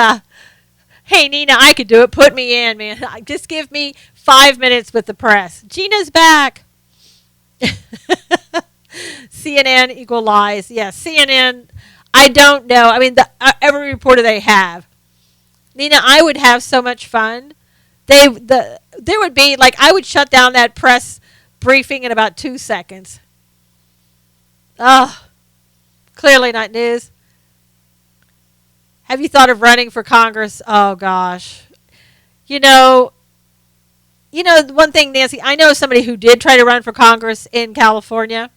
Hey Nina, I could do it. Put me in, man. Just give me 5 minutes with the press. Gina's back. CNN equal lies. Yes, CNN. I don't know. I mean, every reporter they have. Nina, I would have so much fun. There would be I would shut down that press briefing in about 2 seconds. Oh, clearly not news. Have you thought of running for Congress? Oh gosh, one thing, Nancy. I know somebody who did try to run for Congress in California,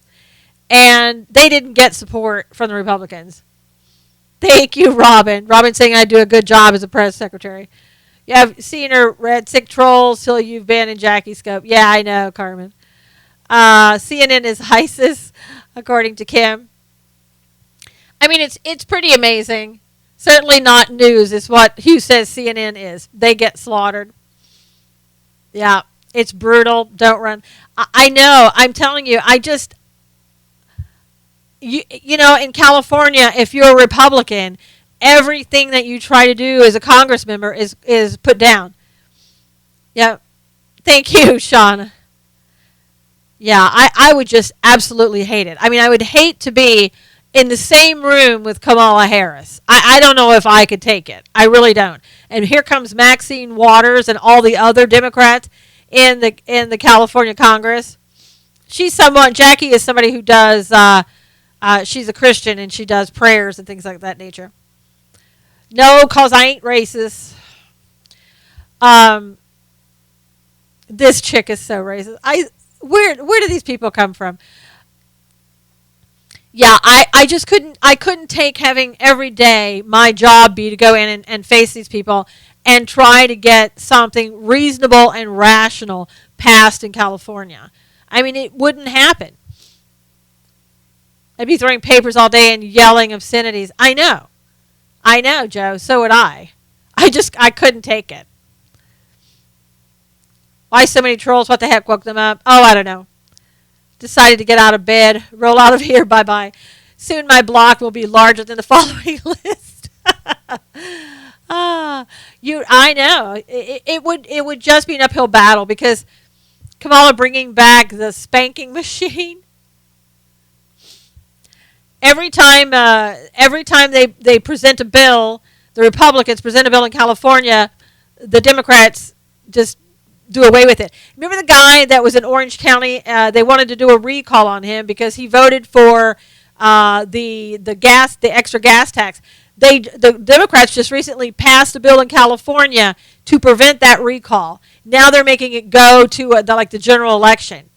and they didn't get support from the Republicans. Thank you, Robin. Robin saying I do a good job as a press secretary. You have seen her read Sick Trolls till you've been in Jackie Scope. Yeah, I know, Carmen. CNN is ISIS, according to Kim. I mean, it's pretty amazing. Certainly not news is what Hugh says CNN is. They get slaughtered. Yeah, it's brutal. Don't run. I know. I'm telling you, In California, if you're a Republican, everything that you try to do as a Congress member is put down. Yeah. Thank you, Sean. Yeah, I would just absolutely hate it. I mean, I would hate to be in the same room with Kamala Harris. I don't know if I could take it. I really don't. And here comes Maxine Waters and all the other Democrats in the California Congress. Jackie is somebody who does, she's a Christian and she does prayers and things like that nature. No, because I ain't racist. This chick is so racist. Where do these people come from? Yeah, I just couldn't take having every day my job be to go in and face these people and try to get something reasonable and rational passed in California. I mean, it wouldn't happen. I'd be throwing papers all day and yelling obscenities. I know, Joe. So would I. I couldn't take it. Why so many trolls? What the heck woke them up? Oh, I don't know. Decided to get out of bed, roll out of here, bye-bye. Soon my block will be larger than the following list. I know. It would just be an uphill battle because Kamala bringing back the spanking machine. Every time they present a bill, the Republicans present a bill in California, the Democrats just do away with it. Remember the guy that was in Orange County? They wanted to do a recall on him because he voted for the extra gas tax. The Democrats just recently passed a bill in California to prevent that recall. Now they're making it go to the general election.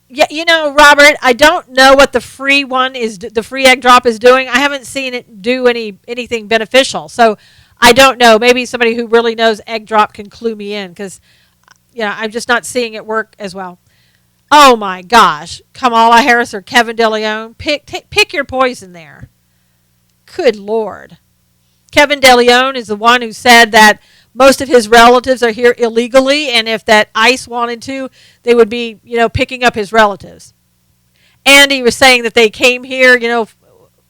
Yeah, Robert, I don't know what the free the free egg drop is doing. I haven't seen it do anything beneficial. So I don't know. Maybe somebody who really knows egg drop can clue me in because, I'm just not seeing it work as well. Oh my gosh, Kamala Harris or Kevin DeLeon, pick your poison there. Good Lord. Kevin DeLeon is the one who said that most of his relatives are here illegally, and if that ICE wanted to, they would be, picking up his relatives. And he was saying that they came here,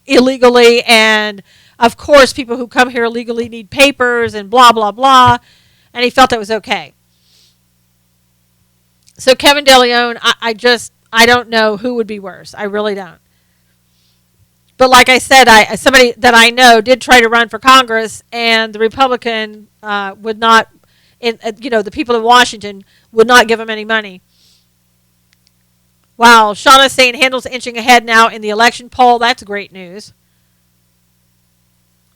illegally, and of course people who come here illegally need papers and blah, blah, blah, and he felt that was okay. So Kevin DeLeon, I don't know who would be worse. I really don't. But like I said, somebody that I know did try to run for Congress, and the Republican would not, the people in Washington would not give him any money. Wow, Shauna's saying Handel's inching ahead now in the election poll. That's great news.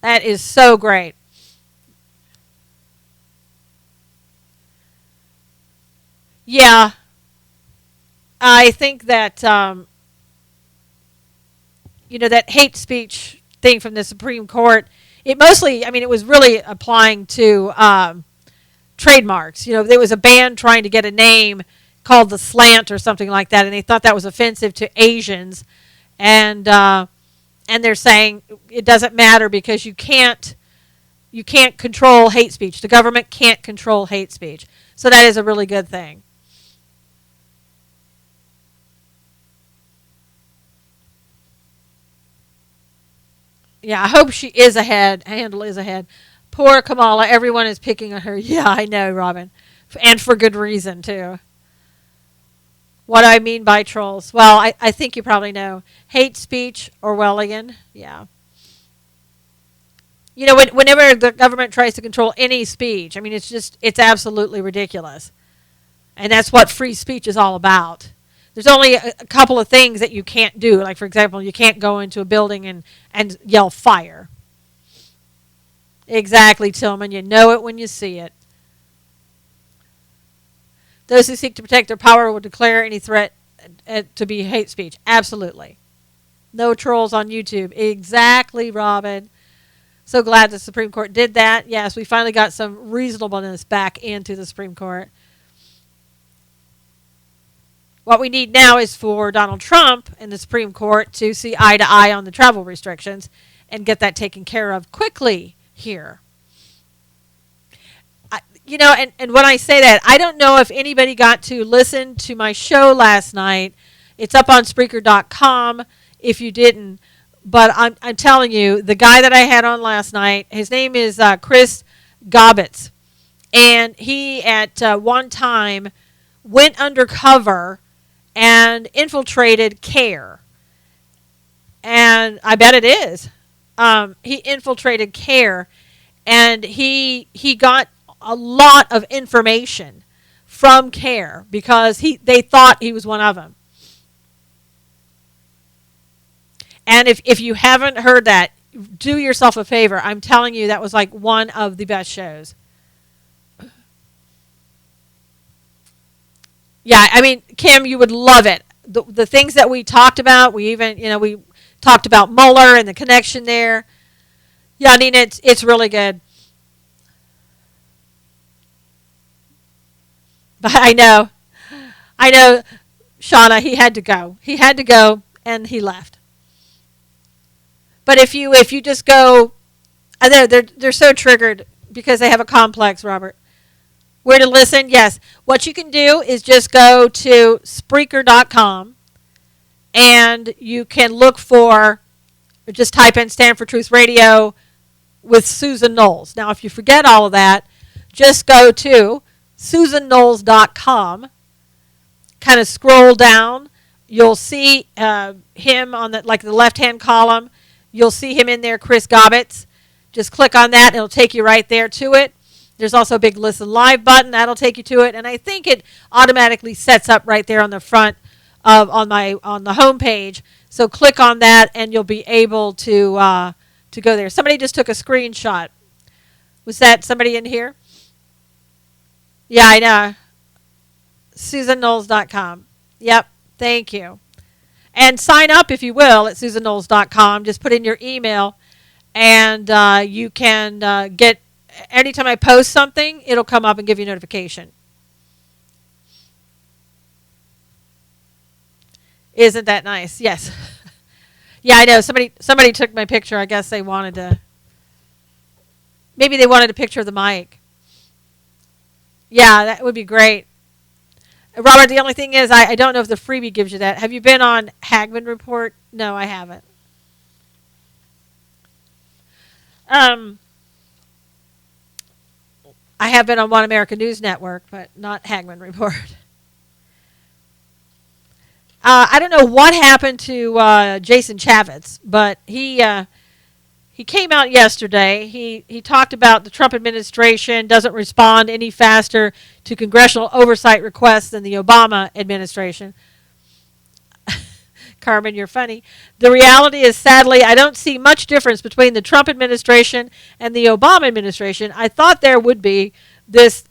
That is so great. Yeah, I think that, that hate speech thing from the Supreme Court, it was really applying to trademarks. There was a band trying to get a name called the Slant or something like that, and they thought that was offensive to Asians. And they're saying it doesn't matter because you can't control hate speech. The government can't control hate speech. So that is a really good thing. Yeah, I hope she is ahead. Handel is ahead. Poor Kamala. Everyone is picking on her. Yeah, I know, Robin. And for good reason, too. What do I mean by trolls? Well, I think you probably know. Hate speech, Orwellian. Yeah. Whenever the government tries to control any speech, it's absolutely ridiculous. And that's what free speech is all about. There's only a couple of things that you can't do. Like, for example, you can't go into a building and yell fire. Exactly, Tillman. You know it when you see it. Those who seek to protect their power will declare any threat to be hate speech. Absolutely. No trolls on YouTube. Exactly, Robin. So glad the Supreme Court did that. Yes, we finally got some reasonableness back into the Supreme Court. What we need now is for Donald Trump and the Supreme Court to see eye to eye on the travel restrictions and get that taken care of quickly here. And when I say that, I don't know if anybody got to listen to my show last night. It's up on Spreaker.com if you didn't. But I'm telling you, the guy that I had on last night, his name is Chris Gobbets. And he, at one time, went undercover and infiltrated CARE. And I bet it is. He infiltrated CARE, and he got a lot of information from CARE because they thought he was one of them. And if you haven't heard that, do yourself a favor. I'm telling you, that was like one of the best shows. Yeah, I mean, Kim, you would love it. The things that we talked about, we talked about Mueller and the connection there. Yeah, I mean, it's really good. But I know, Shauna, he had to go. He had to go, and he left. But if you just go, they're so triggered because they have a complex, Robert. Where to listen? Yes. What you can do is just go to Spreaker.com, and you can look for, or just type in Stand for Truth Radio with Susan Knowles. Now, if you forget all of that, just go to SusanKnowles.com. Kind of scroll down. You'll see him on the left-hand column. You'll see him in there, Chris Gobbets. Just click on that, and it'll take you right there to it. There's also a big Listen Live button. That'll take you to it. And I think it automatically sets up right there on the front on the home page. So click on that, and you'll be able to go there. Somebody just took a screenshot. Was that somebody in here? Yeah, I know. SusanKnowles.com. Yep, thank you. And sign up, if you will, at SusanKnowles.com. Just put in your email, and you can get, anytime I post something, it'll come up and give you notification. Isn't that nice? Yes. Yeah, I know. Somebody took my picture. I guess they wanted to. Maybe they wanted a picture of the mic. Yeah, that would be great. Robert, the only thing is, I don't know if the freebie gives you that. Have you been on Hagman Report? No, I haven't. I have been on One American News Network, but not Hagman Report. I don't know what happened to Jason Chaffetz, but he came out yesterday. He talked about the Trump administration doesn't respond any faster to congressional oversight requests than the Obama administration. Carmen, you're funny. The reality is, sadly, I don't see much difference between the Trump administration and the Obama administration. I thought there would be these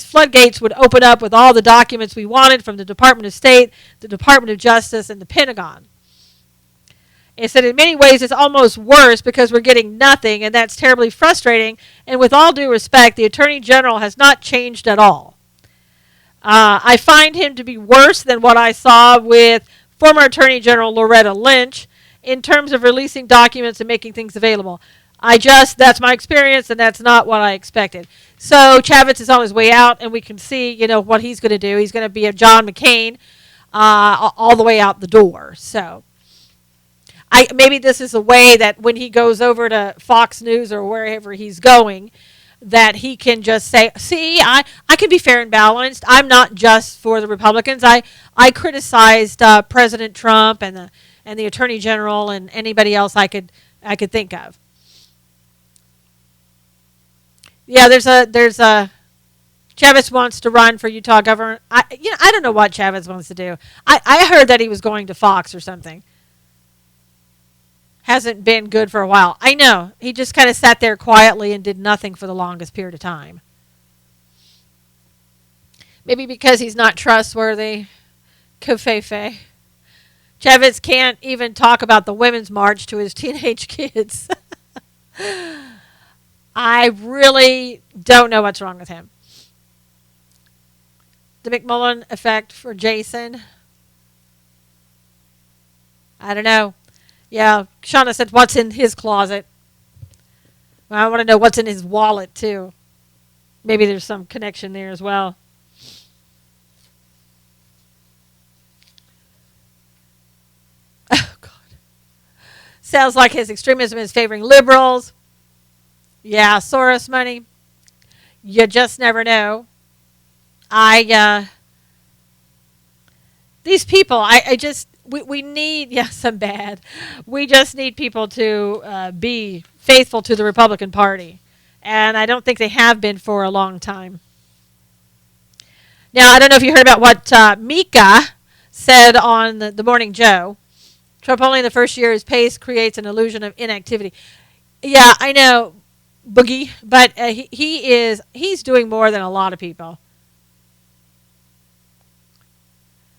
floodgates would open up with all the documents we wanted from the Department of State, the Department of Justice, and the Pentagon. It said in many ways it's almost worse because we're getting nothing, and that's terribly frustrating. And with all due respect, the Attorney General has not changed at all. I find him to be worse than what I saw with former Attorney General Loretta Lynch in terms of releasing documents and making things available. That's my experience, and that's not what I expected. So Chaffetz is on his way out, and we can see, what he's going to do. He's going to be a John McCain all the way out the door. So maybe this is a way that when he goes over to Fox News or wherever he's going, that he can just say, see, I can be fair and balanced. I'm not just for the Republicans. I criticized President Trump and the Attorney General and anybody else I could think of. Yeah, there's a Chaffetz wants to run for Utah governor. I don't know what Chaffetz wants to do. I heard that he was going to Fox or something. Hasn't been good for a while. I know. He just kind of sat there quietly and did nothing for the longest period of time. Maybe because he's not trustworthy. Kofefe. Chaffetz can't even talk about the Women's March to his teenage kids. I really don't know what's wrong with him. The McMullen effect for Jason. I don't know. Yeah, Shauna said, what's in his closet? Well, I want to know what's in his wallet, too. Maybe there's some connection there as well. Oh, God. Sounds like his extremism is favoring liberals. Yeah, Soros money. You just never know. I these people, I just we need some bad. We just need people to be faithful to the Republican Party, and I don't think they have been for a long time. Now I don't know if you heard about what Mika said on the Morning Joe. Trump only in the first year his pace creates an illusion of inactivity. Yeah, I know, Boogie, but he's doing more than a lot of people.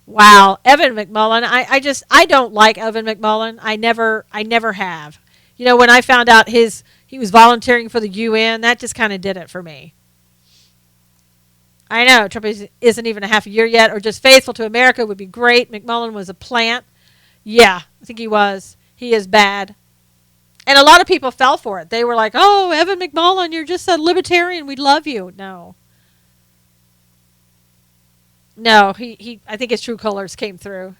Wow, Evan McMullen. I don't like Evan McMullen. I never have. You know, when I found out he was volunteering for the UN, that just kind of did it for me. I know Trump isn't even a half a year yet, or just faithful to America would be great. McMullen was a plant. Yeah, I think he was. He is bad. And a lot of people fell for it. They were like, "Oh, Evan McMullen, you're just a libertarian. We'd love you." No, no. He. I think his true colors came through.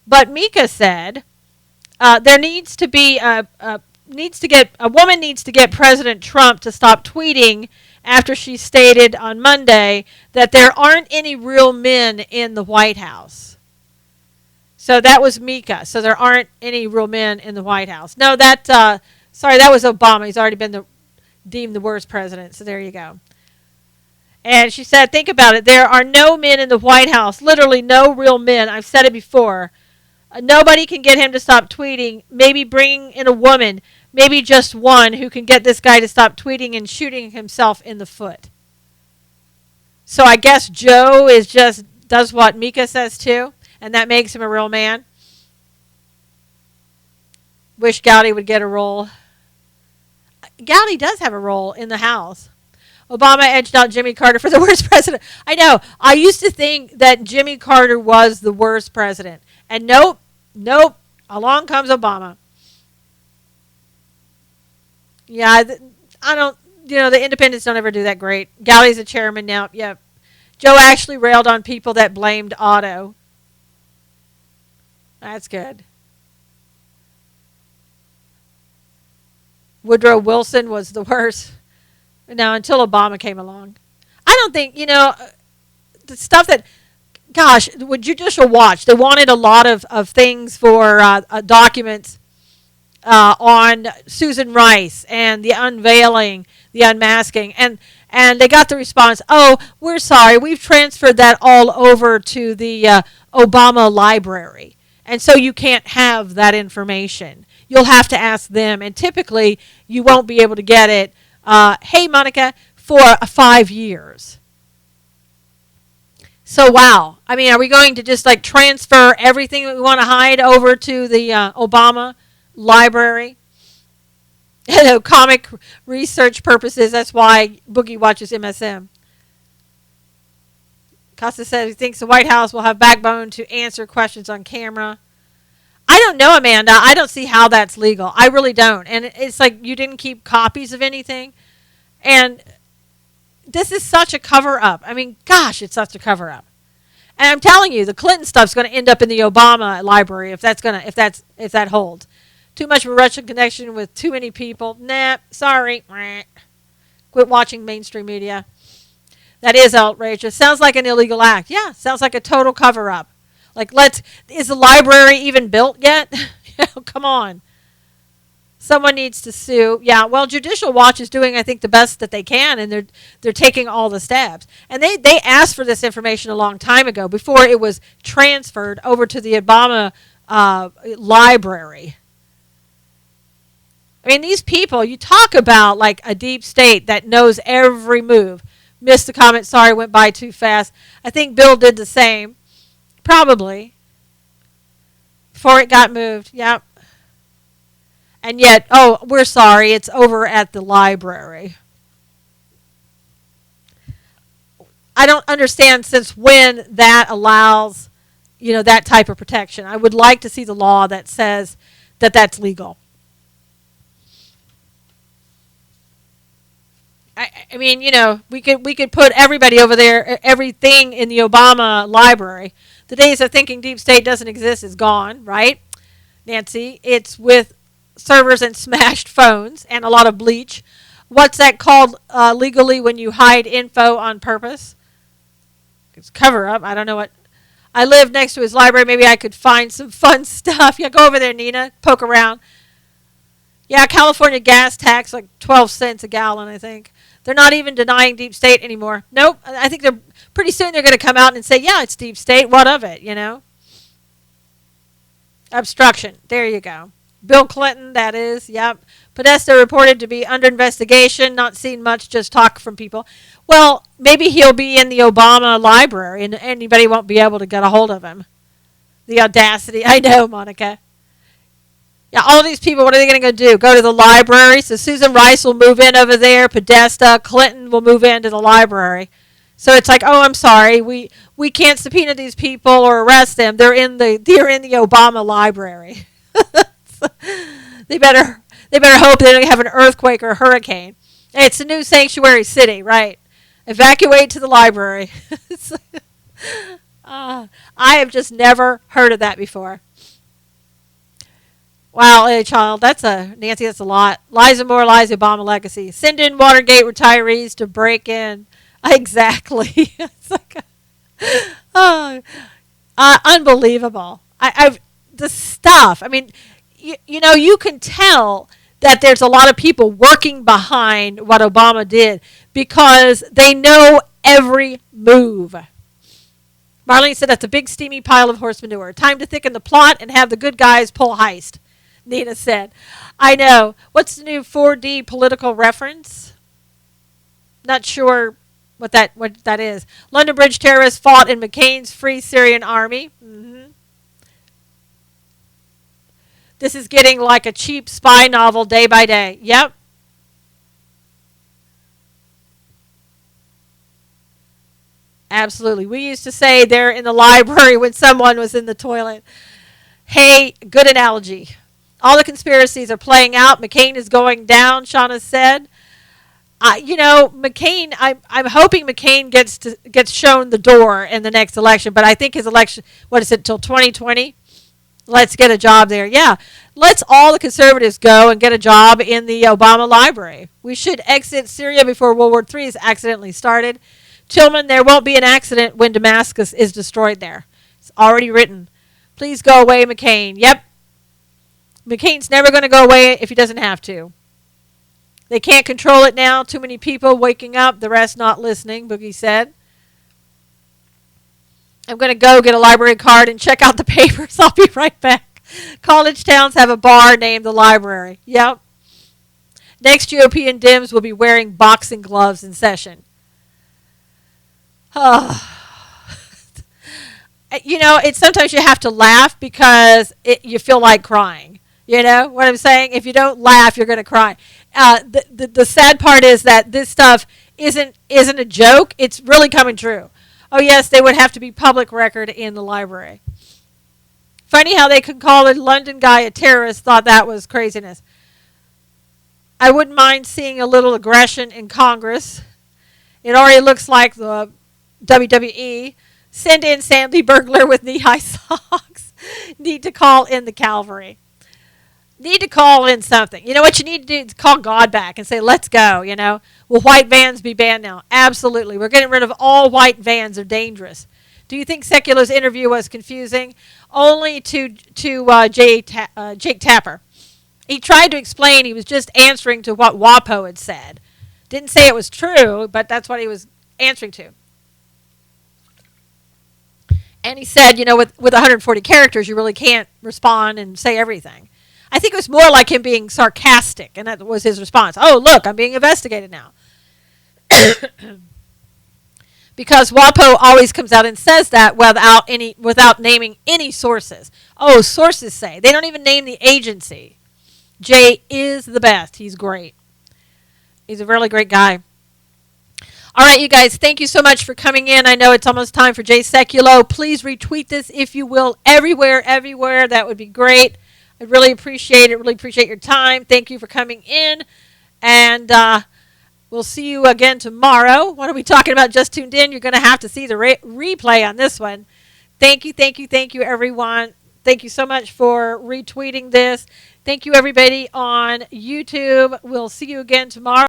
But Mika said there needs to be a woman needs to get President Trump to stop tweeting after she stated on Monday that there aren't any real men in the White House. So that was Mika. So there aren't any real men in the White House. No, sorry, that was Obama. He's already been deemed the worst president. So there you go. And she said, think about it. There are no men in the White House. Literally no real men. I've said it before. Nobody can get him to stop tweeting. Maybe bringing in a woman. Maybe just one who can get this guy to stop tweeting and shooting himself in the foot. So I guess Joe does what Mika says too. And that makes him a real man. Wish Gowdy would get a role. Gowdy does have a role in the House. Obama edged out Jimmy Carter for the worst president. I know. I used to think that Jimmy Carter was the worst president. And nope. Along comes Obama. Yeah, I don't, the independents don't ever do that great. Gowdy's a chairman now. Yep. Joe actually railed on people that blamed Otto. That's good. Woodrow Wilson was the worst. Now, until Obama came along. I don't think, the stuff that, gosh, with Judicial Watch, they wanted a lot of things for documents on Susan Rice and the unveiling, the unmasking. And they got the response, oh, we're sorry, we've transferred that all over to the Obama library. And so you can't have that information. You'll have to ask them. And typically, you won't be able to get it, hey, Monica, for 5 years. So, wow. I mean, are we going to just transfer everything that we want to hide over to the Obama library? Comic research purposes. That's why Boogie watches MSM. Costa says he thinks the White House will have backbone to answer questions on camera. I don't know, Amanda. I don't see how that's legal. I really don't. And it's like you didn't keep copies of anything. And this is such a cover-up. I mean, gosh, it's such a cover-up. And I'm telling you, the Clinton stuff's going to end up in the Obama library if that holds. Too much of a Russian connection with too many people. Nah, sorry. Quit watching mainstream media. That is outrageous. Sounds like an illegal act. Yeah, sounds like a total cover-up. Is the library even built yet? Come on. Someone needs to sue. Yeah, well, Judicial Watch is doing, I think, the best that they can, and they're taking all the steps. And they asked for this information a long time ago, before it was transferred over to the Obama library. I mean, these people, you talk about a deep state that knows every move. Missed the comment, sorry, went by too fast. I think Bill did the same. Probably. Before it got moved. Yep. And yet, oh, we're sorry, it's over at the library. I don't understand since when that allows, that type of protection. I would like to see the law that says that that's legal. I mean, we could put everybody over there, everything in the Obama library. The days of thinking deep state doesn't exist is gone, right, Nancy? It's with servers and smashed phones and a lot of bleach. What's that called legally when you hide info on purpose? It's cover up. I don't know what. I live next to his library. Maybe I could find some fun stuff. Yeah, go over there, Nina. Poke around. Yeah, California gas tax like 12 cents a gallon, I think. They're not even denying deep state anymore. Nope. I think they're pretty soon they're going to come out and say, yeah, it's deep state. What of it, Obstruction. There you go. Bill Clinton, that is. Yep. Podesta reported to be under investigation. Not seen much, just talk from people. Well, maybe he'll be in the Obama library and anybody won't be able to get a hold of him. The audacity. I know, Monica. Yeah, all these people, what are they going to go do? Go to the library? So Susan Rice will move in over there. Podesta, Clinton will move into the library. So it's like, oh, I'm sorry, we can't subpoena these people or arrest them. They're in the Obama library. They better hope they don't have an earthquake or a hurricane. It's a new sanctuary city, right? Evacuate to the library. I have just never heard of that before. Wow, hey, child, Nancy, that's a lot. Liza Moore, Liza Obama legacy. Send in Watergate retirees to break in. Exactly. It's like, unbelievable. The stuff. I mean, you can tell that there's a lot of people working behind what Obama did because they know every move. Marlene said that's a big steamy pile of horse manure. Time to thicken the plot and have the good guys pull heist. Nina said, I know. What's the new 4D political reference? Not sure what that is. London Bridge terrorists fought in McCain's Free Syrian Army. Mm-hmm. This is getting like a cheap spy novel day by day. Yep. Absolutely. We used to say they're in the library when someone was in the toilet. Hey, good analogy. All the conspiracies are playing out. McCain is going down, Shauna said. McCain, I'm hoping McCain gets shown the door in the next election, but I think his election, what is it, till 2020? Let's get a job there. Yeah, let's all the conservatives go and get a job in the Obama library. We should exit Syria before World War III is accidentally started. Tillman, there won't be an accident when Damascus is destroyed there. It's already written. Please go away, McCain. Yep. McCain's never going to go away if he doesn't have to. They can't control it now. Too many people waking up, the rest not listening, Boogie said. I'm going to go get a library card and check out the papers. I'll be right back. College towns have a bar named the library. Yep. Next GOP and Dems will be wearing boxing gloves in session. It's sometimes you have to laugh because you feel like crying. You know what I'm saying? If you don't laugh, you're going to cry. The sad part is that this stuff isn't a joke. It's really coming true. Oh, yes, they would have to be public record in the library. Funny how they could call a London guy a terrorist. Thought that was craziness. I wouldn't mind seeing a little aggression in Congress. It already looks like the WWE. Send in Sandy Burglar with knee-high socks. Need to call in the cavalry. Need to call in something. You know what you need to do is call God back and say, let's go, Will white vans be banned now? Absolutely. We're getting rid of all white vans. They're dangerous. Do you think Secular's interview was confusing? Only to Jake Tapper. He tried to explain he was just answering to what WAPO had said. Didn't say it was true, but that's what he was answering to. And he said, with 140 characters, you really can't respond and say everything. I think it was more like him being sarcastic, and that was his response. Oh, look, I'm being investigated now. Because WAPO always comes out and says that without naming any sources. Oh, sources say. They don't even name the agency. Jay is the best. He's great. He's a really great guy. All right, you guys, thank you so much for coming in. I know it's almost time for Jay Sekulow. Please retweet this, if you will, everywhere. That would be great. I really appreciate it. Really appreciate your time. Thank you for coming in. And We'll see you again tomorrow. What are we talking about? Just tuned in. You're going to have to see the replay on this one. Thank you, thank you, thank you, everyone. Thank you so much for retweeting this. Thank you, everybody on YouTube. We'll see you again tomorrow.